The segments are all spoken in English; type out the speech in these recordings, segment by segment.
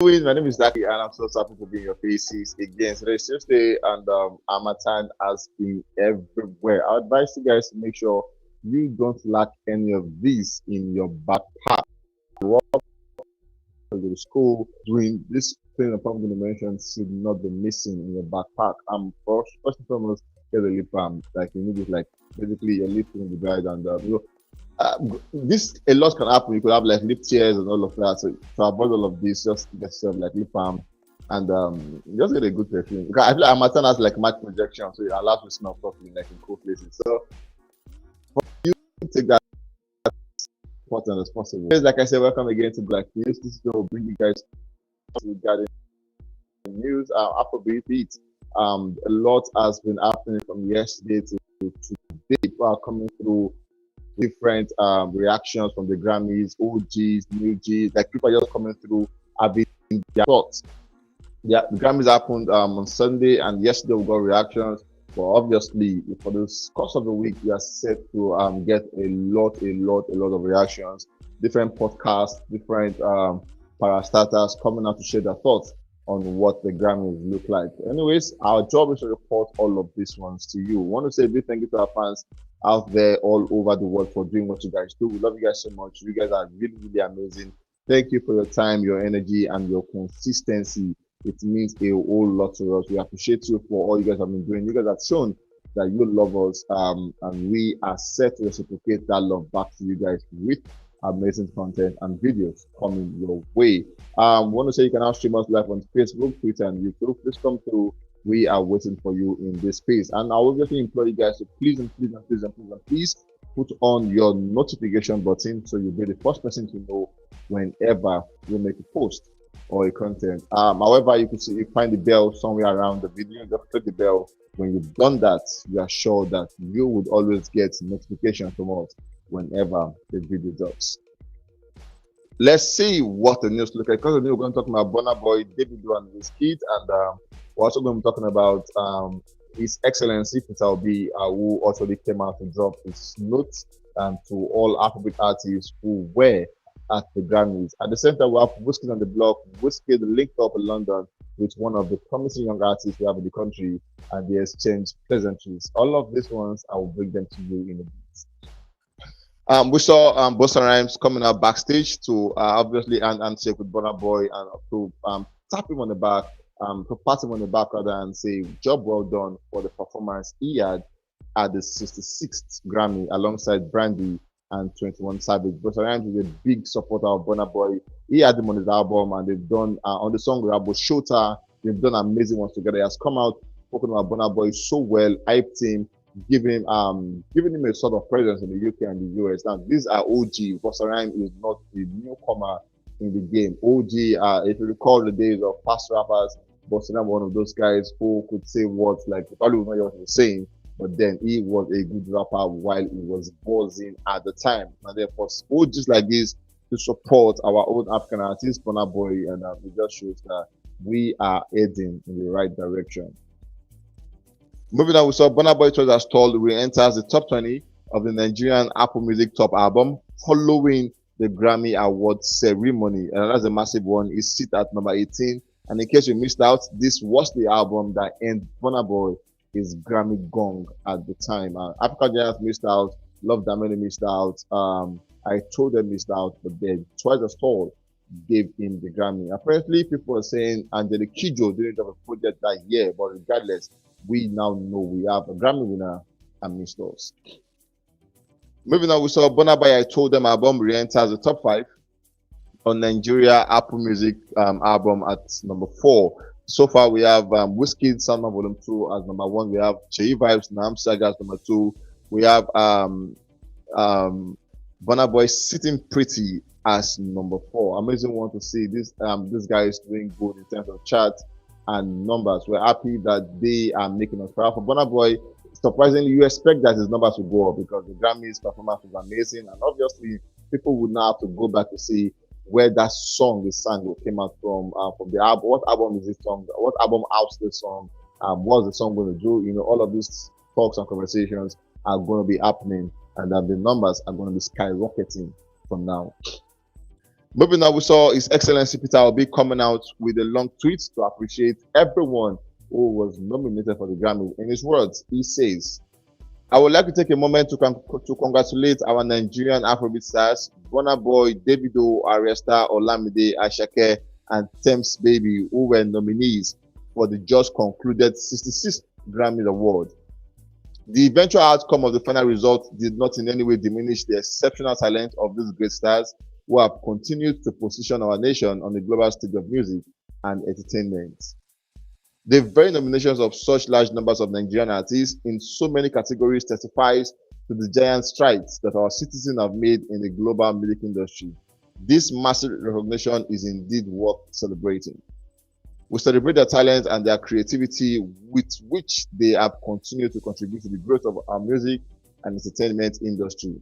My name is Zaki, and I'm so happy to be in your faces again. So today's Tuesday, and Amatan has been everywhere. I advise you guys to make sure you don't lack any of these in your backpack. What to the school doing this thing I'm probably going to mention should not be missing in your backpack. First and foremost, get a lip balm. Like you need it, like basically your lip will be dried, and this a lot can happen. You could have like lip tears and all of that. So to avoid all of this, just get yourself like lip balm and just get a good perfume. Because I feel like Amatan has like matte projection, so it allows you to smell properly, like in cool places. So take that important as possible. Like I said, welcome again to Black News. This is going to bring you guys regarding news. Afrobeat beat. A lot has been happening from yesterday to today. People are coming through different reactions from the Grammys, OGs, new Gs. Like people are just coming through having their thoughts. Yeah, the Grammys happened on Sunday, and yesterday we got reactions. But obviously, for the course of the week, we are set to get a lot of reactions. Different podcasts, different parastatals coming out to share their thoughts on what the Grammys look like. Anyways, our job is to report all of these ones to you. We want to say a big thank you to our fans out there all over the world for doing what you guys do. We love you guys so much. You guys are really amazing. Thank you for your time, your energy, and your consistency. It means a whole lot to us. We appreciate you for all you guys have been doing. You guys have shown that you love us, and we are set to reciprocate that love back to you guys with amazing content and videos coming your way. Want to say you can now stream us live on Facebook, Twitter, and YouTube. Please come through. We are waiting for you in this space. And I will just implore you guys to please put on your notification button so you'll be the first person to know whenever we make a post or a content. However, you can see you find the bell somewhere around the video. Just click the bell. When you've done that, you are sure that you would always get notification from us whenever the video drops. Let's see what the news look like. Because we're going to talk about Burna Boy, Davido, and Wizkid, and we're also going to be talking about His Excellency Peter Obi, who also came out to drop his notes to all Afrobeat artists who were at the Grammys. At the same time, we have Wizkid on the block. Wizkid linked up in London with one of the promising young artists we have in the country, and they exchanged pleasantries. All of these ones, I will bring them to you in a bit. We saw Busta Rhymes coming out backstage to obviously and shake with Burna Boy and to tap him on the back, to pat him on the back rather, and say, job well done for the performance he had at the 66th Grammy alongside Brandy and 21 Savage. Busta Rhymes is a big supporter of Burna Boy. He had him on his album, and they've done on the song Rabo Shota. They've done amazing ones together. He has come out, spoken about Burna Boy so well, hyped him, giving him a sort of presence in the UK and the US. Now these are OG. Busta Rhymes is not the newcomer in the game. OG, if you recall the days of past rappers, Busta Rhymes was one of those guys who could say words like probably not what he was saying, but then he was a good rapper while he was buzzing at the time. And therefore, OGs like this to support our own African artist, Burna Boy, and it just shows that we are heading in the right direction. Moving on, we saw Burna Boy Treasure Stall re-enters the top 20 of the Nigerian Apple Music Top Album following the Grammy Awards ceremony. And that's a massive one. It sits at number 18. And in case you missed out, this was the album that ended Burna Boy his Grammy gong at the time. Africa Giants missed out. Love Damini missed out. I told them missed out, but then Treasure Stall gave him the Grammy. Apparently, people are saying Angelique Kidjo didn't have a project that year, but regardless, we now know we have a Grammy winner and Miss Us. Moving on, we saw Burna Boy I Told Them album re-enters the top 5 on Nigeria Apple Music album at number 4. So far, we have Wizkid Summer Volume 2 as number 1. We have Cheyi Vibes Nam Saga as number 2. We have Burna Boy Sitting Pretty as number 4. Amazing one to see this guy is doing good in terms of charts and numbers. We're happy that they are making us proud. For Burna Boy, surprisingly, you expect that his numbers will go up because the Grammys performance was amazing, and obviously people would now have to go back to see where that song is sang came out from the album. What album is this song? What album house this song? What's the song going to do? You know, all of these talks and conversations are going to be happening, and that the numbers are going to be skyrocketing from now. Moving on, we saw His Excellency Peter Obi coming out with a long tweet to appreciate everyone who was nominated for the Grammy. In his words, he says, I would like to take a moment to congratulate our Nigerian Afrobeat stars, Burna Boy, Davido, Aris, Olamide, Ashake, and Thames Baby, who were nominees for the just concluded 66th Grammy Award. The eventual outcome of the final result did not in any way diminish the exceptional talent of these great stars who have continued to position our nation on the global stage of music and entertainment. The very nominations of such large numbers of Nigerian artists in so many categories testifies to the giant strides that our citizens have made in the global music industry. This massive recognition is indeed worth celebrating. We celebrate their talent and their creativity with which they have continued to contribute to the growth of our music and entertainment industry.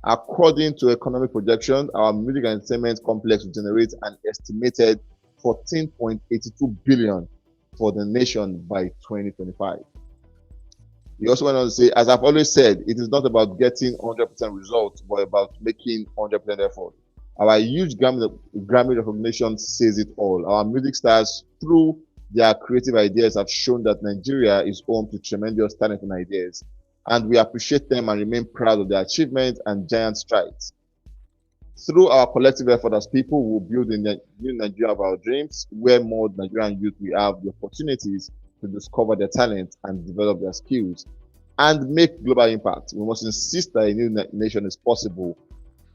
According to economic projection, our music and entertainment complex will generate an estimated 14.82 billion for the nation by 2025. He also went on to say, as I've always said, it is not about getting 100% results, but about making 100% effort. Our huge Grammy recognition says it all. Our music stars, through their creative ideas, have shown that Nigeria is home to tremendous talent and ideas, and we appreciate them and remain proud of their achievements and giant strides. Through our collective effort as people, we will build the new Nigeria of our dreams, where more Nigerian youth will have the opportunities to discover their talent and develop their skills and make global impact. We must insist that a new nation is possible.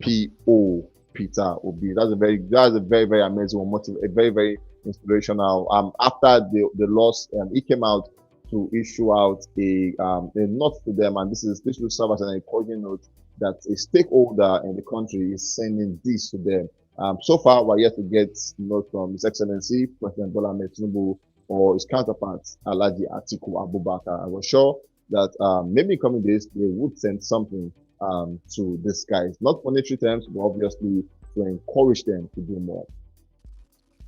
P.O. Peter Obi. That's a very amazing one, a very inspirational. After the loss, he came out to issue out a note to them, and this will serve as an encouraging note that a stakeholder in the country is sending this to them. So far, we're yet to get note from His Excellency President Bola Ahmed Tinubu or his counterpart Alhaji Atiku Abubakar. I was sure that maybe in coming days they would send something to these guys, not monetary terms, but obviously to encourage them to do more.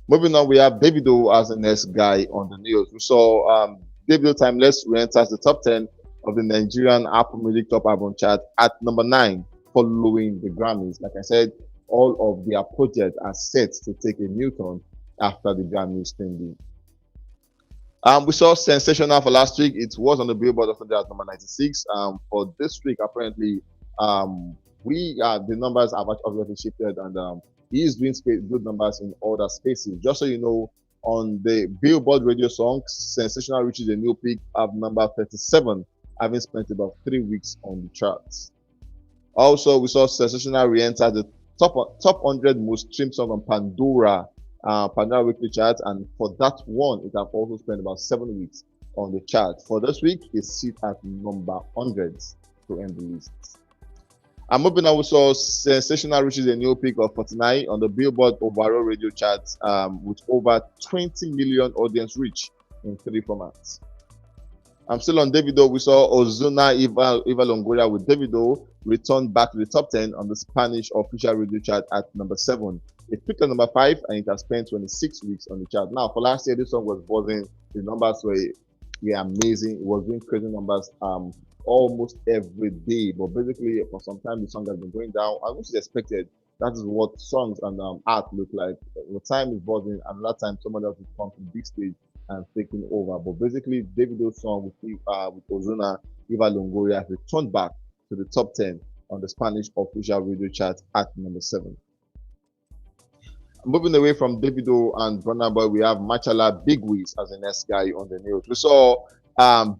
Moving on, we have Davido as the next guy on the news. We saw Davido Timeless re-enters the top 10 of the Nigerian Apple Music Top Album chart at number 9, following the Grammys. Like I said, all of their projects are set to take a new turn after the Grammys thing. We saw Sensational for last week. It was on the Billboard of at number 96. For this week, apparently, the numbers have obviously shifted, and he is doing good numbers in other spaces. Just so you know, on the Billboard radio songs, Sensational reaches a new peak of number 37, having spent about 3 weeks on the charts. Also, we saw Sensational re-enter the top 100 most streamed song on Pandora weekly chart, and for that one, it have also spent about 7 weeks on the chart. For this week, it sits at number 100 to end the list. And moving on, we saw Sensational reaches a new peak of 49 on the Billboard overall radio charts, with over 20 million audience reach in 3 formats. I'm still on Davido. We saw Ozuna Eva Longoria with Davido return back to the top 10 on the Spanish official radio chart at number 7. It peaked at number 5 and it has spent 26 weeks on the chart. Now, for last year, this song was buzzing. The numbers were amazing. It was doing crazy numbers almost every day. But basically, for some time, the song has been going down. I was expected. That is what songs and art look like. The time is buzzing, and that time somebody else will come to the big stage and taking over. But basically, Davido's song with Ozuna Eva Longoria returned back to the top 10 on the Spanish official radio chart at number 7. Moving away from Davido and Burna Boy, we have Machala Big Wiz as the next guy on the news. We saw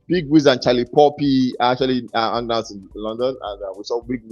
Big Wiz and Shallipopi actually announced in London, and we saw Big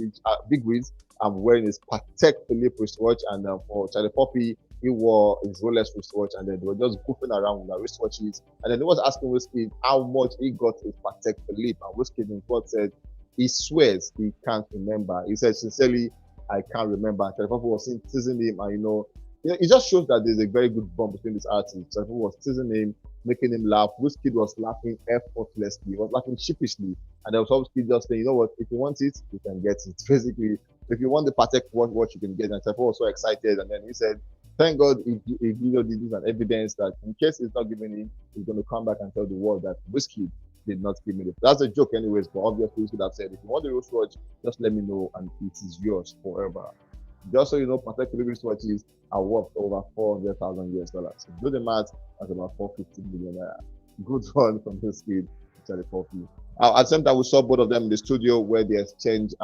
Wiz wearing his Patek Philippe wristwatch, and for Shallipopi, he wore his Rolex wristwatch, and then they were just goofing around with their wristwatches. And then he was asking Wizkid how much he got his Patek Philippe, and Wizkid in court said he swears he can't remember. He said, sincerely, I can't remember. Shallipopi was teasing him, and it just shows that there's a very good bond between these artists. Shallipopi was teasing him, making him laugh. Wizkid was laughing effortlessly. He was laughing sheepishly. And there was Wizkid just saying, you know what, if you want it, you can get it. Basically, if you want the Patek watch, you can get it. And Shallipopi was so excited. And then he said, thank God if Davido did this, an evidence that in case he's not giving him, he's going to come back and tell the world that Wizkid did not give me it. That's a joke anyways, but obviously Wizkid have said, if you want the wristwatch, just let me know and it is yours forever. Just so you know, protected wristwatches are worth over $400,000 US. So do the math, that's about 450 million. Good one from this kid, Shallipopi. At the same time, we saw both of them in the studio where they exchanged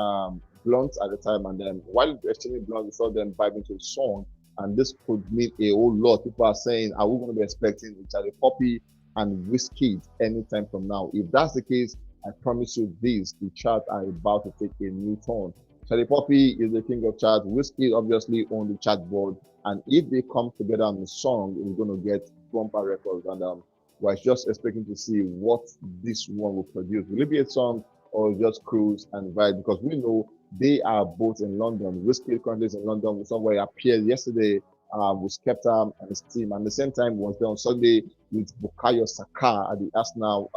blunts at the time, and then while exchanging blunts, we saw them vibing to a song, and this could mean a whole lot. People are saying, are we going to be expecting Shallipopi and Wizkid anytime from now? If that's the case, I promise you this, the charts are about to take a new turn. Shallipopi is the king of charts. Wizkid obviously on the chart board, and if they come together on the song, we're going to get bumper records. And we're just expecting to see what this one will produce. Will it be a song or just cruise and vibe? Because we know they are both in London. Wizkid currently is in London. Somewhere he appeared yesterday with Skepta and his team. And at the same time, he was there on Sunday with Bukayo Saka at the Arsenal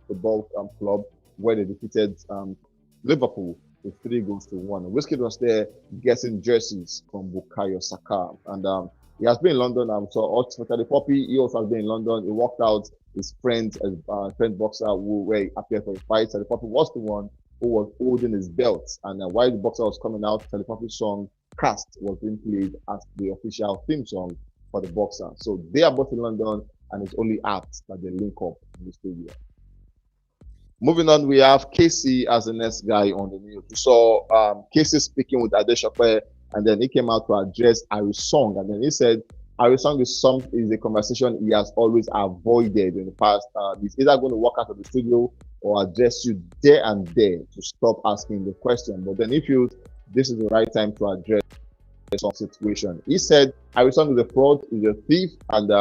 football club, where they defeated Liverpool with 3-1. Wizkid was there getting jerseys from Bukayo Saka. And he has been in London. So Shallipopi, he also has been in London. He walked out his friend boxer who appeared for a fight. Shallipopi was the one who was holding his belt. And while the boxer was coming out, Shallipopi's song Cast was being played as the official theme song for the boxer. So they are both in London, and it's only apt that they link up in the studio. Moving on, we have KCee as the next guy on the news. We saw KCee speaking with Adeshope, and then he came out to address Aris song, and then he said Aris song is a conversation he has always avoided in the past. He's either going to walk out of the studio or address you there and there to stop asking the question. But then he feels this is the right time to address some situation. He said Aris song is a fraud, is a thief, and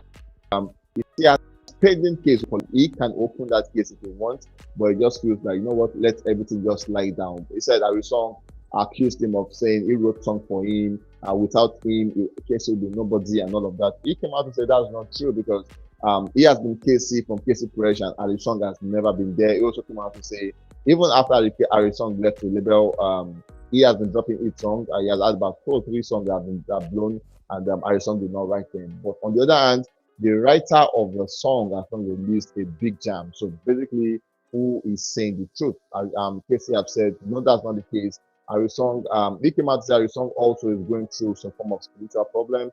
if he has pending case, he can open that case if he wants, but it just feels like, you know what, let everything just lie down. He said Aris song accused him of saying he wrote song for him, without him, KCee would be nobody and all of that. He came out to say that's not true because he has been KCee from KCee Fresh, and Aris song has never been there. He also came out to say even after Aris song left the label, he has been dropping 8 songs. He has had about 2 or 3 songs that have blown, and Aris song did not write them. But on the other hand, the writer of the song has not released a big jam. So basically, who is saying the truth? KCee have said, no, that's not the case. Aris song, he came out to say Aris song also is going through some form of spiritual problem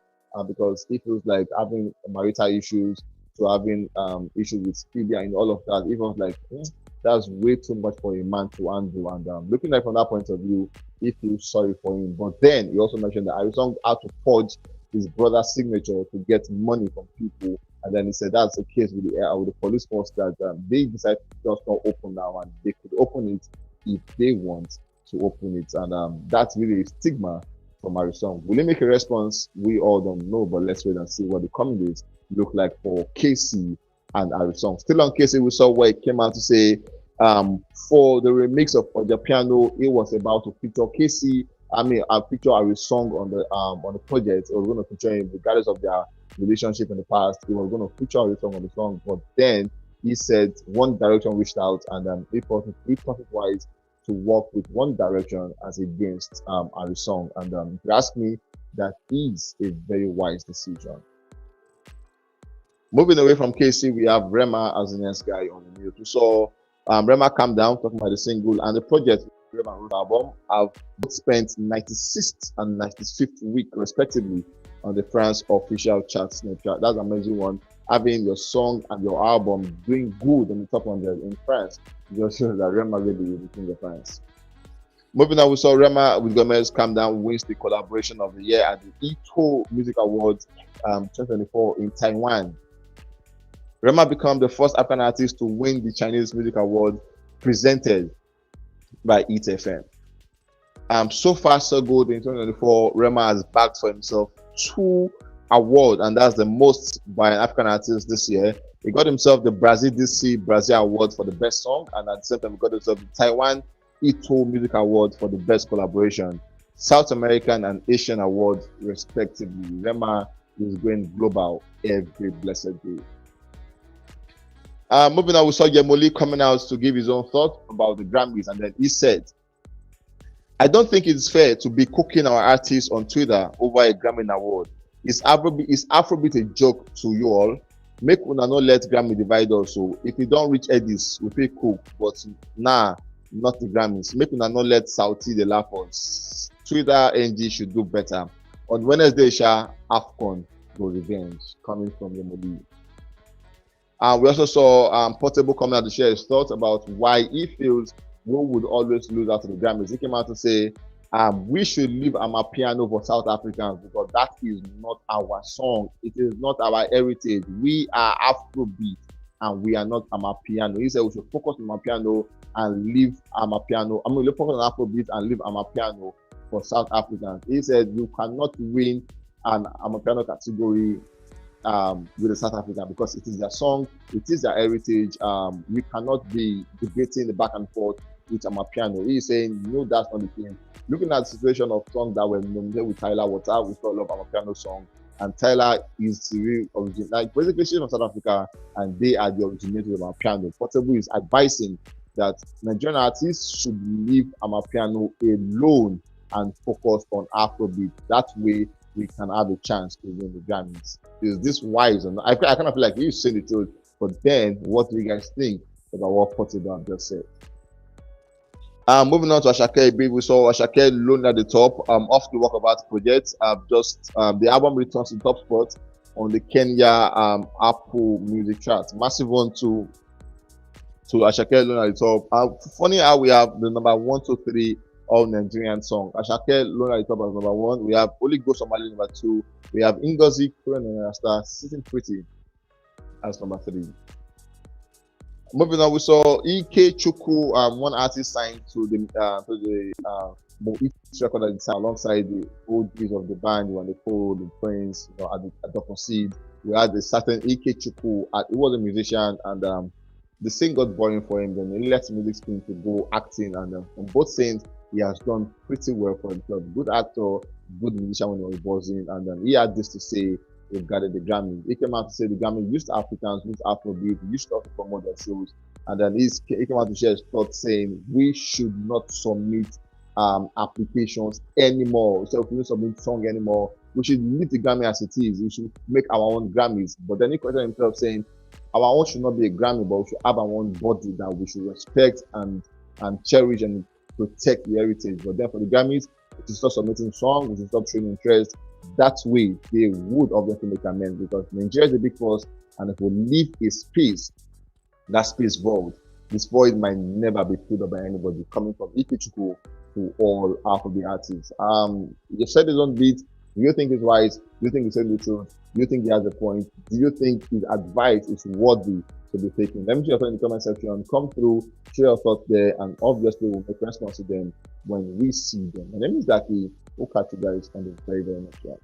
because he feels like having marital issues, to having issues with phobia and all of that. He was like, that's way too much for a man to handle. And looking at it from that point of view, he feels sorry for him. But then he also mentioned that Aris song had to forge his brother's signature to get money from people, and then he said that's the case with the police force, that they decided to just not open now, and they could open it if they want to open it, and that's really a stigma from Aris song. Will he make a response? We all don't know, but let's wait and see what the coming days look like for KCee and Aris song. Still on KCee, we saw where he came out to say for the remix of the piano, it was about to feature KCee. I feature Aris song on the project. It was going to feature him regardless of their relationship in the past. He was going to feature Aris song on the song, but then he said One Direction reached out, and he thought it wise to work with One Direction as against Aris song. And if you ask me, that is a very wise decision. Moving away from KCee, we have Rema as the next guy on the news. We saw Rema Calm Down, talking about the single, and the project Rema album have both spent 96th and 95th week respectively on the France official chart Snapchat. That's an amazing one. Having your song and your album doing good on the top 100 in France just shows that Rema really is the king of France. Moving on, we saw Rema with Gomez Calm Down wins the collaboration of the year at the Ito Music Awards 2024 in Taiwan. Rema became the first African artist to win the Chinese Music Award presented by ETFM. So far, so good in 2024. Rema has bagged for himself 2 awards, and that's the most by an African artist this year. He got himself the Brazil DC Brazil Award for the best song, and at the same time, he got himself the Taiwan Ito Music Award for the best collaboration, South American and Asian awards, respectively. Rema is going global every blessed day. Moving on, we saw Yemoli coming out to give his own thought about the Grammys, and then he said, I don't think it's fair to be cooking our artists on Twitter over a Grammy award. Is Afrobeat a joke to you all? Make una no let Grammy divide us. So if you don't reach Eddies, we feel cook, but nah, not the Grammys. Make una no let Sauti the laugh us. Twitter NG should do better. On Wednesday, AFCON go revenge coming from the Modi. We also saw Portable coming out to share his thoughts about why he feels we would always lose out to the Grammys. He came out to say, we should leave Amapiano for South Africans because that is not our song. It is not our heritage. We are Afrobeat and we are not Amapiano. He said we should focus on Amapiano and leave Amapiano. I mean, we focus on Afrobeat and leave Amapiano for South Africans. He said you cannot win an Amapiano category with the South African because it is their song, it is their heritage. We cannot be debating the back and forth with Amapiano. He is saying no, that's not the thing. Looking at the situation of songs that were nominated with Tyler Water, we saw a lot of Amapiano song, and Tyler is the real origin. Like basically, she's from South Africa, and they are the originators of Amapiano. Portable is advising that Nigerian artists should leave Amapiano alone and focus on Afrobeat. That way, we can have a chance to win the Grammys. Is this wise or not? I kind of feel like you saying the truth, but then what do you guys think about what Portable just said? Moving on to Asake, we saw Asake Lone at the top. Off the Walkabout project. The album returns to top spot on the Kenya Apple Music chart. Massive one to Asake Lone at the top. Funny how we have the number 1, 2, 3 of Nigerian song. Asake Lone at the top as number 1. We have Holy Ghost Somali number 2. We have Ngozi Star Sitting Pretty as number 3. Moving on, we saw Ike Chukwu, one artist signed to the Moit record at the time, alongside the old days of the band, when they called the Prince, at Dr. Seed. We had a certain Ike Chukwu. He was a musician, and the scene got boring for him. Then he left music scene to go acting, and on both scenes, he has done pretty well for himself. Good actor, good musician when he was buzzing, and he had this to say regarding the Grammy. He came out to say the Grammy used Africans, used Afrobeat, used to promote their shows, and then he came out to share his thoughts saying we should not submit applications anymore. So if we don't submit song anymore, we should leave the Grammy as it is. We should make our own Grammys. But then he questioned himself saying our own should not be a Grammy, but we should have our own body that we should respect and cherish and protect the heritage. But then for the Grammys, we should stop submitting songs, we should stop showing interest. That way, they would obviously make amends because Nigeria is a big force, and if we leave a space, that space void, this void might never be filled up by anybody, coming from Ikechukwu to all Afrobeat artists. You said his own beat. Do you think it's wise? Do you think he said the truth? Do you think he has a point? Do you think his advice is worthy to be taken? Let me see your thoughts in the comment section. Come through, share your thoughts there, and obviously we'll make response to them when we see them. My name is Daki. We'll catch you guys on the very, very next one.